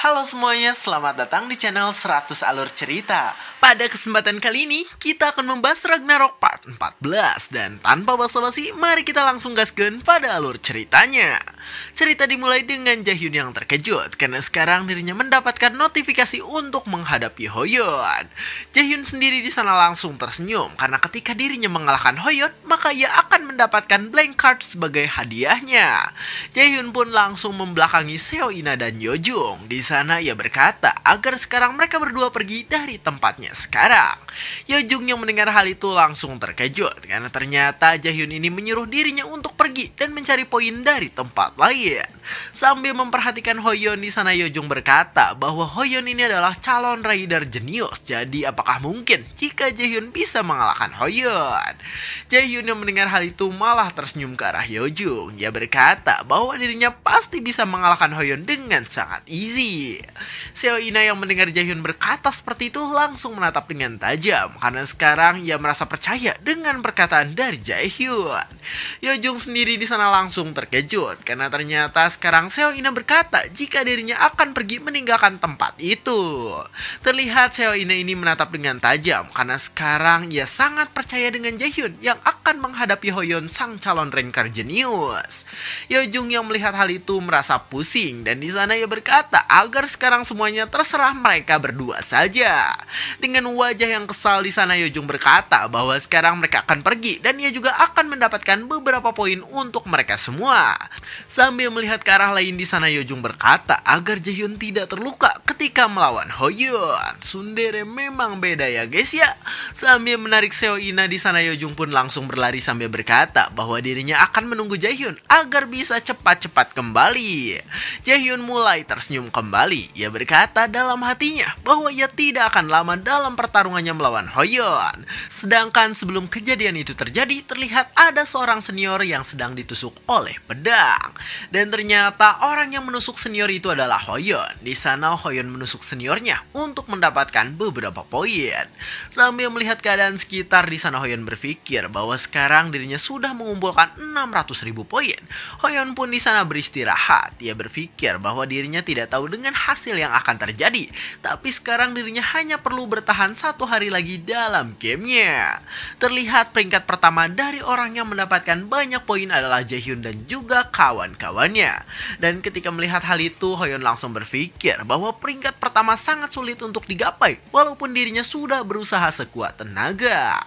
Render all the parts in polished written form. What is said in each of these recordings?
Halo semuanya, selamat datang di channel 100 Alur Cerita. Pada kesempatan kali ini, kita akan membahas Ragnarok Part 14. Dan tanpa basa-basi, mari kita langsung gaskeun pada alur ceritanya. Cerita dimulai dengan Jaehyun yang terkejut karena sekarang dirinya mendapatkan notifikasi untuk menghadapi Hoyeon. Jaehyun sendiri di sana langsung tersenyum karena ketika dirinya mengalahkan Hoyeon, maka ia akan mendapatkan blank card sebagai hadiahnya. Jaehyun pun langsung membelakangi Seoina dan Yojung. Di sana ia berkata agar sekarang mereka berdua pergi dari tempatnya sekarang. Yojung yang mendengar hal itu langsung terkejut karena ternyata Jaehyun ini menyuruh dirinya untuk pergi dan mencari poin dari tempat lain. Sambil memperhatikan Hoyeon di sana, Yojung berkata bahwa Hoyeon ini adalah calon raider jenius. Jadi apakah mungkin jika Jaehyun bisa mengalahkan Hoyeon? Jaehyun yang mendengar hal itu malah tersenyum ke arah Yojung. Ia berkata bahwa dirinya pasti bisa mengalahkan Hoyeon dengan sangat easy. Seoina yang mendengar Jaehyun berkata seperti itu langsung menatap dengan tajam karena sekarang ia merasa percaya dengan perkataan dari Jaehyun. Yojung sendiri di sana langsung terkejut karena ternyata sekarang Seoina berkata jika dirinya akan pergi meninggalkan tempat itu. Terlihat Seoina ini menatap dengan tajam karena sekarang ia sangat percaya dengan Jaehyun yang akan menghadapi Hoyeon sang calon ranger jenius. Yojung yang melihat hal itu merasa pusing dan di sana ia berkata agar sekarang semuanya terserah mereka berdua saja. Dengan wajah yang kesal di sana Yojung berkata bahwa sekarang mereka akan pergi dan ia juga akan mendapatkan beberapa poin untuk mereka semua. Sambil melihat ke arah lain di sana Yojung berkata agar Jaehyun tidak terluka ketika melawan Hoyeon. Tsundere memang beda ya guys ya. Sambil menarik Seoina di sana Yojung pun langsung berlari sambil berkata bahwa dirinya akan menunggu Jaehyun agar bisa cepat-cepat kembali. Jaehyun mulai tersenyum kembali. Ia berkata dalam hatinya bahwa ia tidak akan lama dalam pertarungannya melawan Hoyeon. Sedangkan sebelum kejadian itu terjadi terlihat ada seorang senior yang sedang ditusuk oleh pedang. Dan ternyata orang yang menusuk senior itu adalah Hoyeon. Di sana Hoyeon menusuk seniornya untuk mendapatkan beberapa poin. Sambil melihat keadaan sekitar di sana Hoyeon berpikir bahwa sekarang dirinya sudah mengumpulkan 600.000 poin. Hoyeon pun di sana beristirahat. Ia berpikir bahwa dirinya tidak tahu dengan hasil yang akan terjadi. Tapi sekarang dirinya hanya perlu bertahan 1 hari lagi dalam gamenya. Terlihat peringkat pertama dari orang yang mendapatkan banyak poin adalah Jaehyun dan juga kawan-kawannya. Dan ketika melihat hal itu, Hoyeon langsung berpikir bahwa peringkat pertama sangat sulit untuk digapai walaupun dirinya sudah berusaha sekuat tenaga.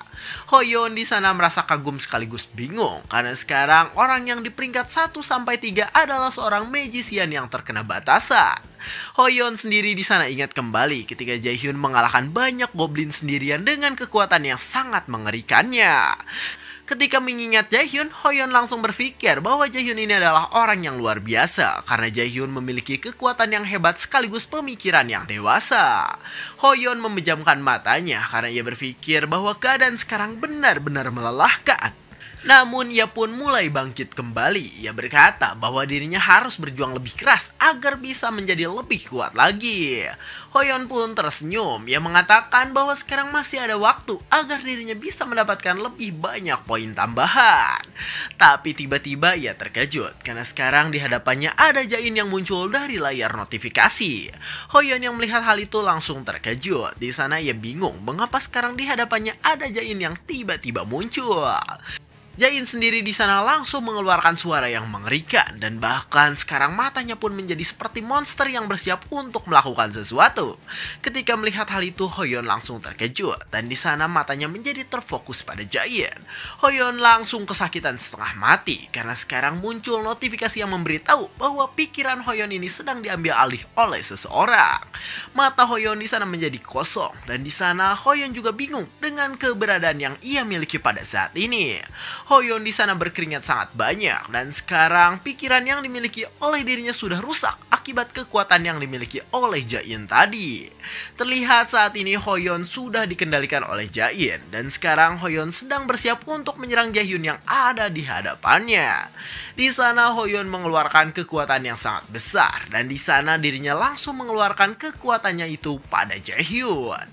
Hoyeon di sana merasa kagum sekaligus bingung karena sekarang orang yang di peringkat 1 sampai 3 adalah seorang magician yang terkena batasan. Hoyeon sendiri di sana ingat kembali ketika Jaehyun mengalahkan banyak goblin sendirian dengan kekuatan yang sangat mengerikannya. Ketika mengingat Jaehyun, Hoyeon langsung berpikir bahwa Jaehyun ini adalah orang yang luar biasa karena Jaehyun memiliki kekuatan yang hebat sekaligus pemikiran yang dewasa. Hoyeon memejamkan matanya karena ia berpikir bahwa keadaan sekarang benar-benar melelahkan. Namun ia pun mulai bangkit kembali. Ia berkata bahwa dirinya harus berjuang lebih keras agar bisa menjadi lebih kuat lagi. Hoyeon pun tersenyum. Ia mengatakan bahwa sekarang masih ada waktu agar dirinya bisa mendapatkan lebih banyak poin tambahan. Tapi tiba-tiba ia terkejut karena sekarang di hadapannya ada Jain yang muncul dari layar notifikasi. Hoyeon yang melihat hal itu langsung terkejut. Di sana ia bingung mengapa sekarang di hadapannya ada Jain yang tiba-tiba muncul. Jain sendiri di sana langsung mengeluarkan suara yang mengerikan dan bahkan sekarang matanya pun menjadi seperti monster yang bersiap untuk melakukan sesuatu. Ketika melihat hal itu, Hoyeon langsung terkejut dan di sana matanya menjadi terfokus pada Jain. Hoyeon langsung kesakitan setengah mati karena sekarang muncul notifikasi yang memberitahu bahwa pikiran Hoyeon ini sedang diambil alih oleh seseorang. Mata Hoyeon di sana menjadi kosong dan di sana Hoyeon juga bingung dengan keberadaan yang ia miliki pada saat ini. Hoyeon di sana berkeringat sangat banyak dan sekarang pikiran yang dimiliki oleh dirinya sudah rusak akibat kekuatan yang dimiliki oleh Jain tadi. Terlihat saat ini Hoyeon sudah dikendalikan oleh Jain dan sekarang Hoyeon sedang bersiap untuk menyerang Jaehyun yang ada di hadapannya. Di sana Hoyeon mengeluarkan kekuatan yang sangat besar dan di sana dirinya langsung mengeluarkan kekuatannya itu pada Jaehyun.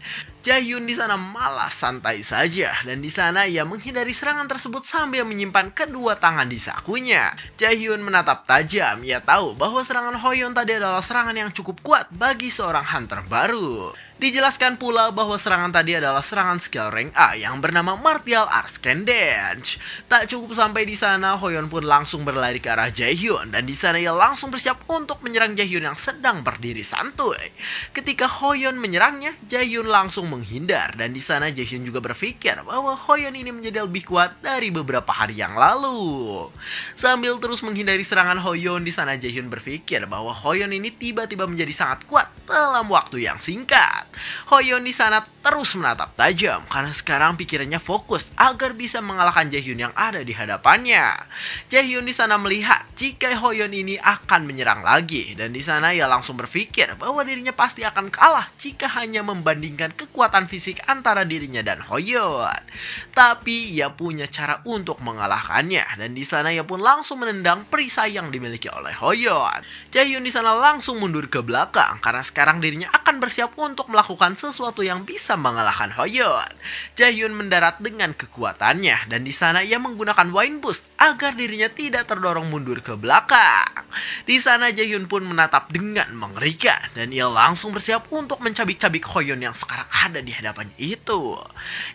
Jaehyun di sana malah santai saja dan di sana ia menghindari serangan tersebut sambil menyimpan kedua tangan di sakunya. Jaehyun menatap tajam, ia tahu bahwa serangan Hoyeon tadi adalah serangan yang cukup kuat bagi seorang hunter baru. Dijelaskan pula bahwa serangan tadi adalah serangan skill rank A yang bernama Martial Arts Dance. Tak cukup sampai di sana, Hoyeon pun langsung berlari ke arah Jaehyun dan di sana ia langsung bersiap untuk menyerang Jaehyun yang sedang berdiri santuy. Ketika Hoyeon menyerangnya, Jaehyun langsung menghindar dan di sana Jaehyun juga berpikir bahwa Hoyeon ini menjadi lebih kuat dari beberapa hari yang lalu. Sambil terus menghindari serangan Hoyeon, di sana Jaehyun berpikir bahwa Hoyeon ini tiba-tiba menjadi sangat kuat dalam waktu yang singkat. Hoyeon di sana terus menatap tajam karena sekarang pikirannya fokus agar bisa mengalahkan Jaehyun yang ada di hadapannya. Jaehyun di sana melihat jika Hoyeon ini akan menyerang lagi dan di sana ia langsung berpikir bahwa dirinya pasti akan kalah jika hanya membandingkan kekuatan fisik antara dirinya dan Hoyeon. Tapi ia punya cara untuk mengalahkannya dan di sana ia pun langsung menendang perisai yang dimiliki oleh Hoyeon. Jaehyun di sana langsung mundur ke belakang karena sekarang dirinya akan bersiap untuk melakukan sesuatu yang bisa mengalahkan Hoyeon. Jaehyun mendarat dengan kekuatannya dan di sana ia menggunakan Wind Boost agar dirinya tidak terdorong mundur ke belakang. Di sana Jaehyun pun menatap dengan mengerikan dan ia langsung bersiap untuk mencabik-cabik Hoyeon yang sekarang ada di hadapannya itu.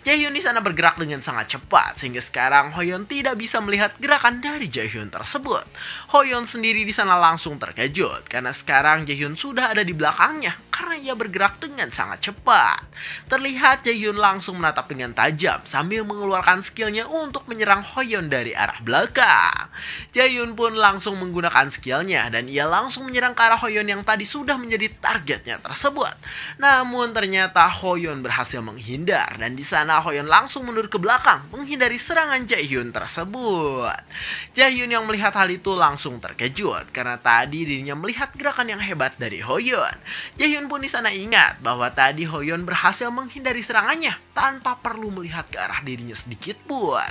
Jaehyun di sana bergerak dengan sangat cepat sehingga sekarang Hoyeon tidak bisa melihat gerakan dari Jaehyun tersebut. Hoyeon sendiri di sana langsung terkejut karena sekarang Jaehyun sudah ada di belakangnya karena ia bergerak dengan sangat cepat. Terlihat Jaehyun langsung menatap dengan tajam sambil mengeluarkan skillnya untuk menyerang Hoyeon dari arah belakang. Jaehyun pun langsung menggunakan skillnya dan ia langsung menyerang ke arah Hoyeon yang tadi sudah menjadi targetnya tersebut. Namun ternyata Hoyeon berhasil menghindar dan di sana Hoyeon langsung mundur ke belakang menghindari serangan Jaehyun tersebut. Jaehyun yang melihat hal itu langsung terkejut karena tadi dirinya melihat gerakan yang hebat dari Hoyeon. Jaehyun pun di sana ingat bahwa tadi Hoyeon berhasil menghindari serangannya tanpa perlu melihat ke arah dirinya sedikit pun.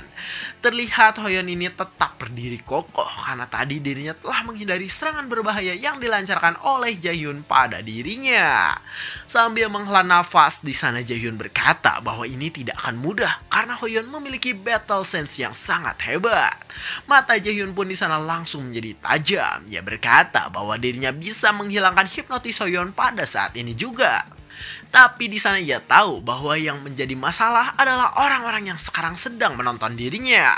Terlihat Hoyeon ini tetap berdiri kokoh karena tadi dirinya telah menghindari serangan berbahaya yang dilancarkan oleh Jaehyun pada dirinya. Sambil menghela nafas, di sana Jaehyun berkata bahwa ini tidak akan mudah karena Hoyeon memiliki battle sense yang sangat hebat. Mata Jaehyun pun di sana langsung menjadi tajam. Ia berkata bahwa dirinya bisa menghilangkan hipnotis Hoyeon pada saat ini juga. Tapi di sana ia tahu bahwa yang menjadi masalah adalah orang-orang yang sekarang sedang menonton dirinya.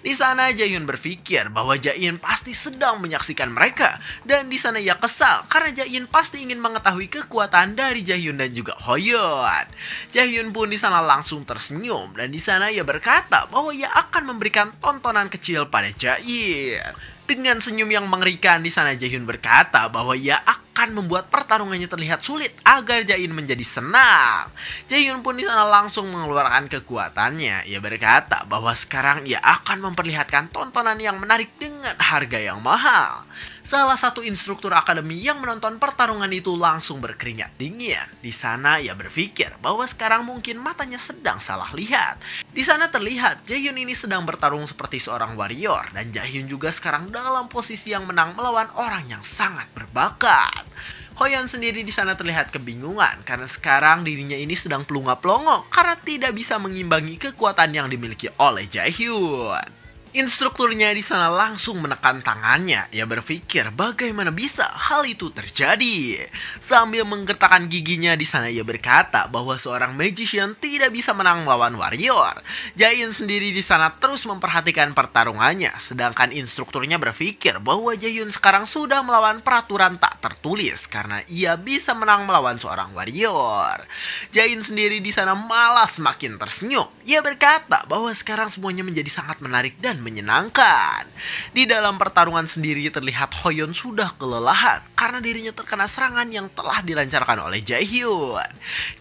Di sana Jaehyun berpikir bahwa Jaehyun pasti sedang menyaksikan mereka dan di sana ia kesal karena Jaehyun pasti ingin mengetahui kekuatan dari Jaehyun dan juga Hoyeon. Jaehyun pun di sana langsung tersenyum dan di sana ia berkata bahwa ia akan memberikan tontonan kecil pada Jaehyun. Dengan senyum yang mengerikan di sana Jaehyun berkata bahwa ia akan membuat pertarungannya terlihat sulit agar Jaehyun menjadi senang. Jaehyun pun di sana langsung mengeluarkan kekuatannya. Ia berkata bahwa sekarang ia akan memperlihatkan tontonan yang menarik dengan harga yang mahal. Salah satu instruktur akademi yang menonton pertarungan itu langsung berkeringat dingin. Di sana ia berpikir bahwa sekarang mungkin matanya sedang salah lihat. Di sana terlihat Jaehyun ini sedang bertarung seperti seorang warrior dan Jaehyun juga sekarang dalam posisi yang menang melawan orang yang sangat berbakat. Hoyeon sendiri di sana terlihat kebingungan karena sekarang dirinya ini sedang pelunga-pelongo karena tidak bisa mengimbangi kekuatan yang dimiliki oleh Jaehyun. Instrukturnya di sana langsung menekan tangannya. Ia berpikir bagaimana bisa hal itu terjadi. Sambil menggertakkan giginya di sana ia berkata bahwa seorang magician tidak bisa menang melawan warrior. Jaehyun sendiri di sana terus memperhatikan pertarungannya, sedangkan instrukturnya berpikir bahwa Jaehyun sekarang sudah melawan peraturan tak tertulis karena ia bisa menang melawan seorang warrior. Jaehyun sendiri di sana malah semakin tersenyum. Ia berkata bahwa sekarang semuanya menjadi sangat menarik dan menyenangkan. Di dalam pertarungan sendiri terlihat Hoyeon sudah kelelahan karena dirinya terkena serangan yang telah dilancarkan oleh Jaehyun.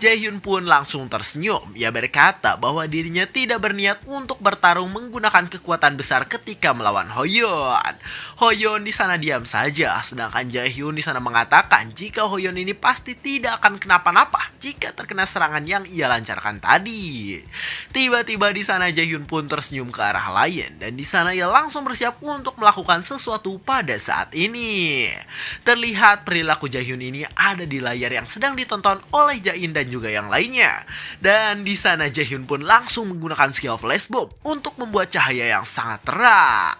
Jaehyun pun langsung tersenyum. Ia berkata bahwa dirinya tidak berniat untuk bertarung menggunakan kekuatan besar ketika melawan Hoyeon. Hoyeon di sana diam saja, sedangkan Jaehyun di sana mengatakan jika Hoyeon ini pasti tidak akan kenapa-napa jika terkena serangan yang ia lancarkan tadi. Tiba-tiba di sana Jaehyun pun tersenyum ke arah lain dan di sana ia langsung bersiap untuk melakukan sesuatu pada saat ini. Terlihat perilaku Jaehyun ini ada di layar yang sedang ditonton oleh Jae-in dan juga yang lainnya. Dan di sana Jaehyun pun langsung menggunakan skill flashbomb untuk membuat cahaya yang sangat terang.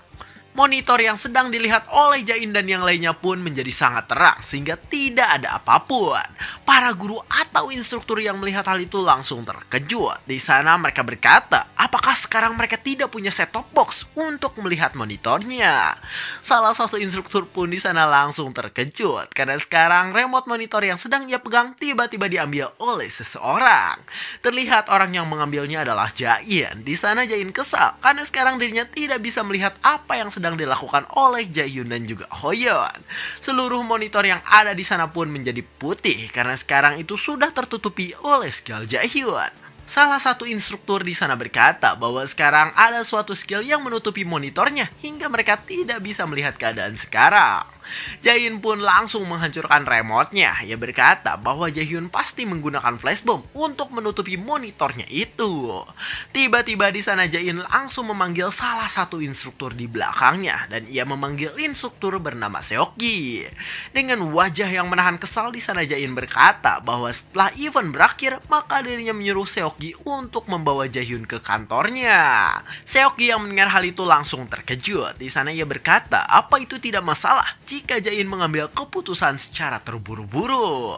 Monitor yang sedang dilihat oleh Jae-in dan yang lainnya pun menjadi sangat terang sehingga tidak ada apapun. Para guru atau instruktur yang melihat hal itu langsung terkejut. Di sana mereka berkata, apakah sekarang mereka tidak punya set-top box untuk melihat monitornya? Salah satu instruktur pun di sana langsung terkejut karena sekarang remote monitor yang sedang ia pegang tiba-tiba diambil oleh seseorang. Terlihat orang yang mengambilnya adalah Jae-in. Di sana Jae-in kesal karena sekarang dirinya tidak bisa melihat apa yang sedang dilakukan oleh Jaehyun dan juga Hoyeon. Seluruh monitor yang ada di sana pun menjadi putih karena sekarang itu sudah tertutupi oleh skill Jaehyun. Salah satu instruktur di sana berkata bahwa sekarang ada suatu skill yang menutupi monitornya hingga mereka tidak bisa melihat keadaan sekarang. Jae-in pun langsung menghancurkan remote-nya. Ia berkata bahwa Jaehyun pasti menggunakan flashbomb untuk menutupi monitornya itu. Tiba-tiba di sana Jae-in langsung memanggil salah satu instruktur di belakangnya dan ia memanggil instruktur bernama Seokgi. Dengan wajah yang menahan kesal di sana Jae-in berkata bahwa setelah event berakhir maka dirinya menyuruh Seokgi untuk membawa Jaehyun ke kantornya. Seokgi yang mendengar hal itu langsung terkejut. Di sana ia berkata, apa itu tidak masalah jika Jae-in mengambil keputusan secara terburu-buru.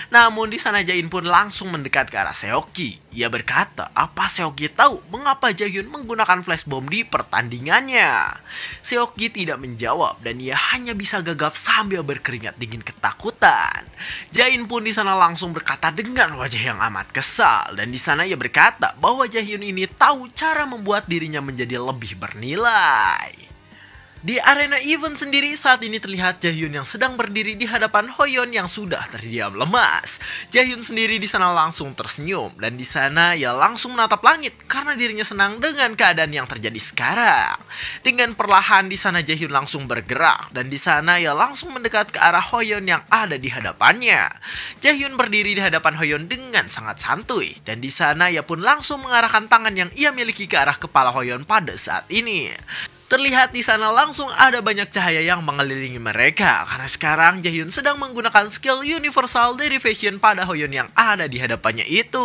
Namun di sana Jae-in pun langsung mendekat ke arah Seokgi. Ia berkata, apa Seokgi tahu mengapa Jaehyun menggunakan flashbomb di pertandingannya? Seokgi tidak menjawab dan ia hanya bisa gagap sambil berkeringat dingin ketakutan. Jae-in pun di sana langsung berkata dengan wajah yang amat kesal dan di sana ia berkata bahwa Jaehyun ini tahu cara membuat dirinya menjadi lebih bernilai. Di arena event sendiri saat ini terlihat Jaehyun yang sedang berdiri di hadapan Hoyeon yang sudah terdiam lemas. Jaehyun sendiri di sana langsung tersenyum dan di sana ia langsung menatap langit karena dirinya senang dengan keadaan yang terjadi sekarang. Dengan perlahan di sana Jaehyun langsung bergerak dan di sana ia langsung mendekat ke arah Hoyeon yang ada di hadapannya. Jaehyun berdiri di hadapan Hoyeon dengan sangat santuy dan di sana ia pun langsung mengarahkan tangan yang ia miliki ke arah kepala Hoyeon pada saat ini. Terlihat di sana langsung ada banyak cahaya yang mengelilingi mereka karena sekarang Jaehyun sedang menggunakan skill Universal Derivation pada Hoyeon yang ada di hadapannya itu.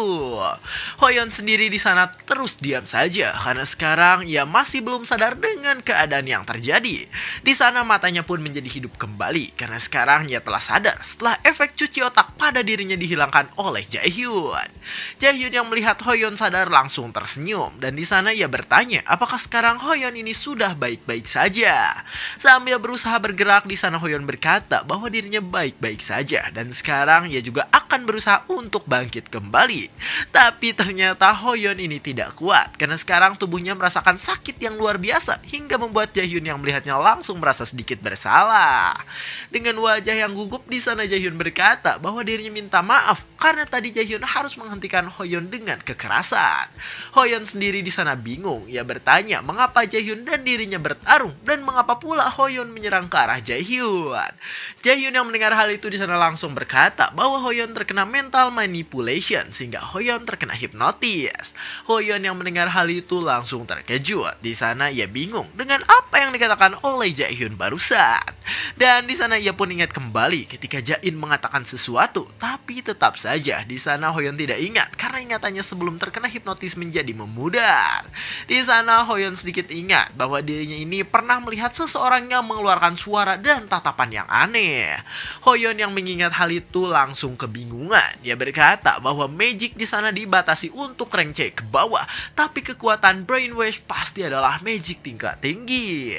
Hoyeon sendiri di sana terus diam saja karena sekarang ia masih belum sadar dengan keadaan yang terjadi. Di sana matanya pun menjadi hidup kembali karena sekarang ia telah sadar setelah efek cuci otak pada dirinya dihilangkan oleh Jaehyun. Jaehyun yang melihat Hoyeon sadar langsung tersenyum dan di sana ia bertanya apakah sekarang Hoyeon ini sudah baik-baik saja. Sambil berusaha bergerak di sana Hoyeon berkata bahwa dirinya baik-baik saja dan sekarang ia juga akan berusaha untuk bangkit kembali. Tapi ternyata Hoyeon ini tidak kuat karena sekarang tubuhnya merasakan sakit yang luar biasa hingga membuat Jaehyun yang melihatnya langsung merasa sedikit bersalah. Dengan wajah yang gugup di sana Jaehyun berkata bahwa dirinya minta maaf karena tadi Jaehyun harus menghentikan Hoyeon dengan kekerasan. Hoyeon sendiri di sana bingung. Ia bertanya mengapa Jaehyun dan dirinya bertarung dan mengapa pula Hoyeon menyerang ke arah Jaehyun. Jaehyun yang mendengar hal itu di sana langsung berkata bahwa Hoyeon terkena mental manipulation sehingga Hoyeon terkena hipnotis. Hoyeon yang mendengar hal itu langsung terkejut. Di sana ia bingung dengan apa yang dikatakan oleh Jaehyun barusan. Dan di sana ia pun ingat kembali ketika Jae-in mengatakan sesuatu, tapi tetap saja di sana Hoyeon tidak ingat karena ingatannya sebelum terkena hipnotis menjadi memudar. Di sana Hoyeon sedikit ingat bahwa dirinya ini pernah melihat seseorang yang mengeluarkan suara dan tatapan yang aneh. Hoyeon yang mengingat hal itu langsung kebingungan. Dia berkata bahwa magic di sana dibatasi untuk rank C ke bawah, tapi kekuatan brainwash pasti adalah magic tingkat tinggi.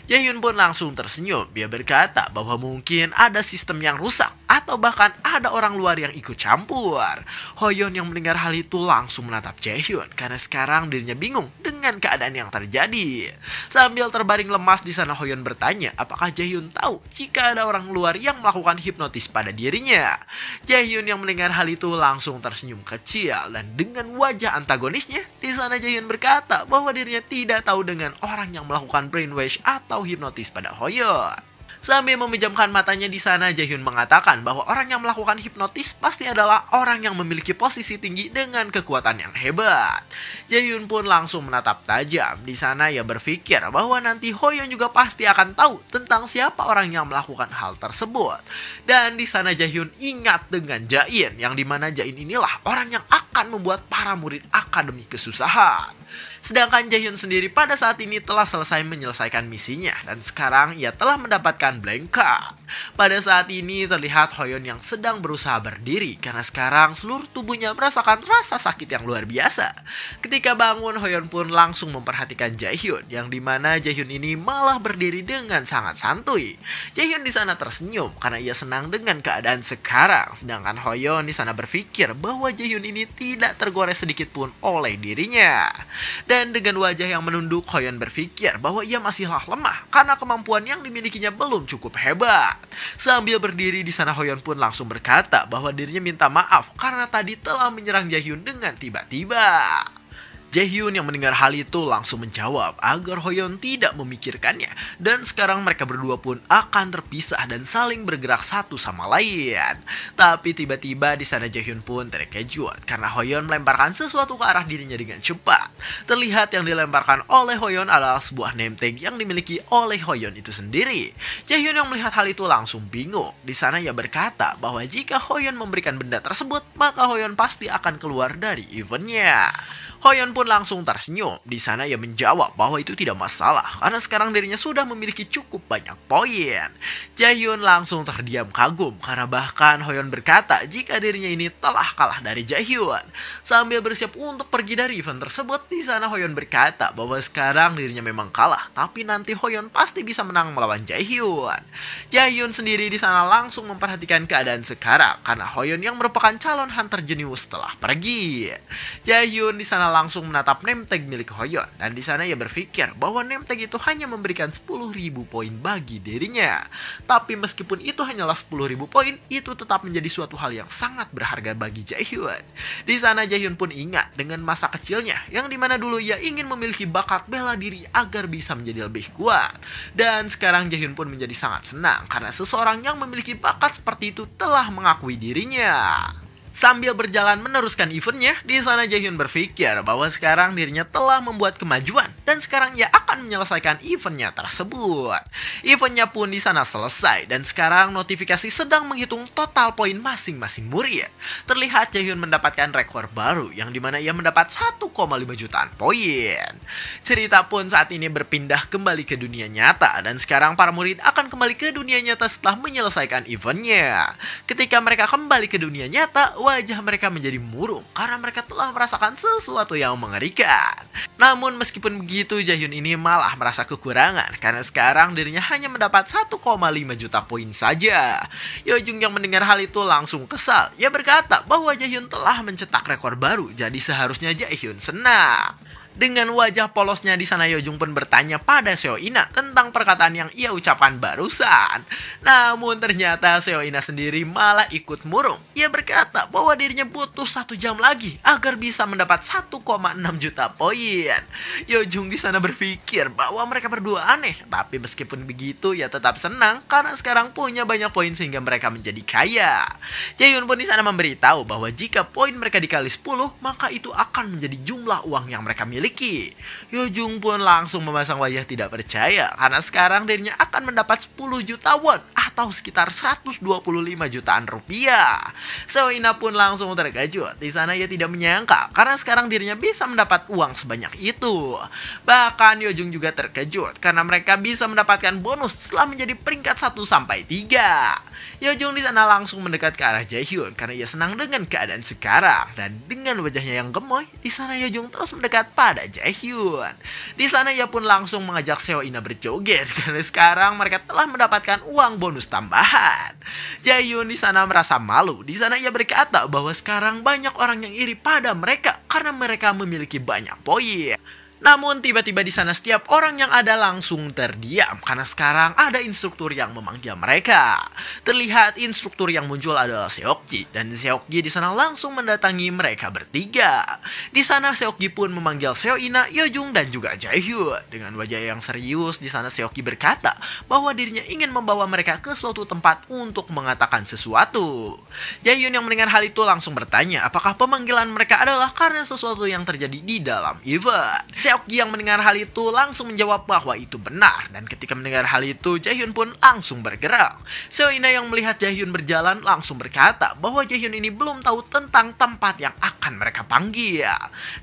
Jaehyun pun langsung tersenyum. Dia berkata bahwa mungkin ada sistem yang rusak atau bahkan ada orang luar yang ikut campur. Hoyeon yang mendengar hal itu langsung menatap Jaehyun karena sekarang dirinya bingung dengan keadaan yang terjadi. Sambil terbaring lemas di sana Hoyeon bertanya apakah Jaehyun tahu jika ada orang luar yang melakukan hipnotis pada dirinya. Jaehyun yang mendengar hal itu langsung tersenyum kecil dan dengan wajah antagonisnya di sana Jaehyun berkata bahwa dirinya tidak tahu dengan orang yang melakukan brainwash atau hipnotis pada Hoyeon. Sambil memejamkan matanya di sana, Jaehyun mengatakan bahwa orang yang melakukan hipnotis pasti adalah orang yang memiliki posisi tinggi dengan kekuatan yang hebat. Jaehyun pun langsung menatap tajam. Di sana ia berpikir bahwa nanti Hoyeon juga pasti akan tahu tentang siapa orang yang melakukan hal tersebut. Dan di sana Jaehyun ingat dengan Jain, yang dimana Jain inilah orang yang akan membuat para murid akademi kesusahan. Sedangkan Jaehyun sendiri pada saat ini telah selesai menyelesaikan misinya dan sekarang ia telah mendapatkan blank card. Pada saat ini terlihat Hoyeon yang sedang berusaha berdiri karena sekarang seluruh tubuhnya merasakan rasa sakit yang luar biasa. Ketika bangun, Hoyeon pun langsung memperhatikan Jaehyun, yang dimana Jaehyun ini malah berdiri dengan sangat santuy. Jaehyun di sana tersenyum karena ia senang dengan keadaan sekarang, sedangkan Hoyeon di sana berpikir bahwa Jaehyun ini tidak tergores sedikit pun oleh dirinya. Dan dengan wajah yang menunduk, Hoyeon berpikir bahwa ia masihlah lemah karena kemampuan yang dimilikinya belum cukup hebat. Sambil berdiri di sana, Hoyeon pun langsung berkata bahwa dirinya minta maaf karena tadi telah menyerang Jaehyun dengan tiba-tiba. Jaehyun yang mendengar hal itu langsung menjawab agar Hoyeon tidak memikirkannya, dan sekarang mereka berdua pun akan terpisah dan saling bergerak satu sama lain. Tapi tiba-tiba di sana Jaehyun pun terkejut karena Hoyeon melemparkan sesuatu ke arah dirinya dengan cepat. Terlihat yang dilemparkan oleh Hoyeon adalah sebuah name tag yang dimiliki oleh Hoyeon itu sendiri. Jaehyun yang melihat hal itu langsung bingung. Di sana ia berkata bahwa jika Hoyeon memberikan benda tersebut, maka Hoyeon pasti akan keluar dari eventnya. Hoyeon pun langsung tersenyum. Di sana ia menjawab bahwa itu tidak masalah karena sekarang dirinya sudah memiliki cukup banyak poin. Jaehyun langsung terdiam kagum karena bahkan Hoyeon berkata jika dirinya ini telah kalah dari Jaehyun. Sambil bersiap untuk pergi dari event tersebut, di sana Hoyeon berkata bahwa sekarang dirinya memang kalah, tapi nanti Hoyeon pasti bisa menang melawan Jaehyun. Jaehyun sendiri di sana langsung memperhatikan keadaan sekarang karena Hoyeon yang merupakan calon hunter jenius telah pergi. Jaehyun di sana langsung menatap name tag milik Hoyeon, dan di sana ia berpikir bahwa name tag itu hanya memberikan 10.000 poin bagi dirinya. Tapi meskipun itu hanyalah 10.000 poin, itu tetap menjadi suatu hal yang sangat berharga bagi Jaehyun. Di sana Jaehyun pun ingat dengan masa kecilnya, yang dimana dulu ia ingin memiliki bakat bela diri agar bisa menjadi lebih kuat. Dan sekarang Jaehyun pun menjadi sangat senang karena seseorang yang memiliki bakat seperti itu telah mengakui dirinya. Sambil berjalan meneruskan eventnya, di sana Jaehyun berpikir bahwa sekarang dirinya telah membuat kemajuan dan sekarang ia akan menyelesaikan eventnya tersebut. Eventnya pun di sana selesai dan sekarang notifikasi sedang menghitung total poin masing-masing murid. Terlihat Jaehyun mendapatkan rekor baru yang dimana ia mendapat 1,5 jutaan poin. Cerita pun saat ini berpindah kembali ke dunia nyata dan sekarang para murid akan kembali ke dunia nyata setelah menyelesaikan eventnya. Ketika mereka kembali ke dunia nyata, wajah mereka menjadi murung karena mereka telah merasakan sesuatu yang mengerikan. Namun meskipun begitu, Jaehyun ini malah merasa kekurangan karena sekarang dirinya hanya mendapat 1,5 juta poin saja. Yeojung yang mendengar hal itu langsung kesal. Ia berkata bahwa Jaehyun telah mencetak rekor baru, jadi seharusnya Jaehyun senang. Dengan wajah polosnya di sana, Yeojung pun bertanya pada Seoina tentang perkataan yang ia ucapkan barusan. Namun ternyata Seoina sendiri malah ikut murung. Ia berkata bahwa dirinya butuh 1 jam lagi agar bisa mendapat 1,6 juta poin. Yeojung di sana berpikir bahwa mereka berdua aneh, tapi meskipun begitu ia tetap senang karena sekarang punya banyak poin sehingga mereka menjadi kaya. Jaehyun pun di sana memberitahu bahwa jika poin mereka dikali 10, maka itu akan menjadi jumlah uang yang mereka miliki. Yeojung pun langsung memasang wajah tidak percaya karena sekarang dirinya akan mendapat 10 juta won atau sekitar 125 jutaan rupiah. Seoina pun langsung terkejut. Di sana ia tidak menyangka karena sekarang dirinya bisa mendapat uang sebanyak itu. Bahkan Yeojung juga terkejut karena mereka bisa mendapatkan bonus setelah menjadi peringkat 1 sampai 3. Yeojung di sana langsung mendekat ke arah Jaehyun karena ia senang dengan keadaan sekarang, dan dengan wajahnya yang gemoy, di sana Yeojung terus mendekat pada Jaehyun. Di sana ia pun langsung mengajak Seoina berjoget karena sekarang mereka telah mendapatkan uang bonus tambahan. Jaehyun di sana merasa malu. Di sana ia berkata bahwa sekarang banyak orang yang iri pada mereka karena mereka memiliki banyak poin. Namun tiba-tiba di sana setiap orang yang ada langsung terdiam karena sekarang ada instruktur yang memanggil mereka. Terlihat instruktur yang muncul adalah Seokji dan Seokji di sana langsung mendatangi mereka bertiga. Di sana Seokji pun memanggil Seoina, Yojung dan juga Jaehyun. Dengan wajah yang serius di sana Seokji berkata bahwa dirinya ingin membawa mereka ke suatu tempat untuk mengatakan sesuatu. Jaehyun yang mendengar hal itu langsung bertanya apakah pemanggilan mereka adalah karena sesuatu yang terjadi di dalam event. Seokji yang mendengar hal itu langsung menjawab bahwa itu benar, dan ketika mendengar hal itu Jaehyun pun langsung bergerak. Seoina yang melihat Jaehyun berjalan langsung berkata bahwa Jaehyun ini belum tahu tentang tempat yang akan mereka panggil.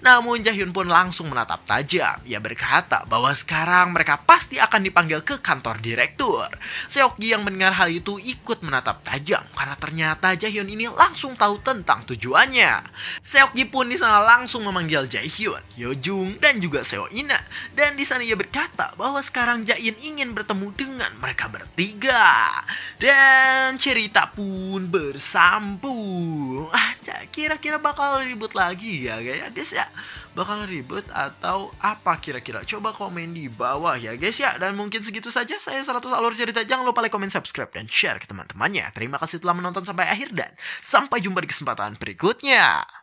Namun Jaehyun pun langsung menatap tajam. Ia berkata bahwa sekarang mereka pasti akan dipanggil ke kantor direktur. Seokji yang mendengar hal itu ikut menatap tajam karena ternyata Jaehyun ini langsung tahu tentang tujuannya. Seokji pun di sana langsung memanggil Jaehyun, Yojung dan juga Seoina, dan di sana ia berkata bahwa sekarang Jaehyun ingin bertemu dengan mereka bertiga. Dan cerita pun bersambung. Kira-kira bakal ribut lagi ya guys ya? Bakal ribut atau apa kira-kira? Coba komen di bawah ya guys ya. Dan mungkin segitu saja, saya 100 alur cerita. Jangan lupa like, comment, subscribe, dan share ke teman-temannya. Terima kasih telah menonton sampai akhir dan sampai jumpa di kesempatan berikutnya.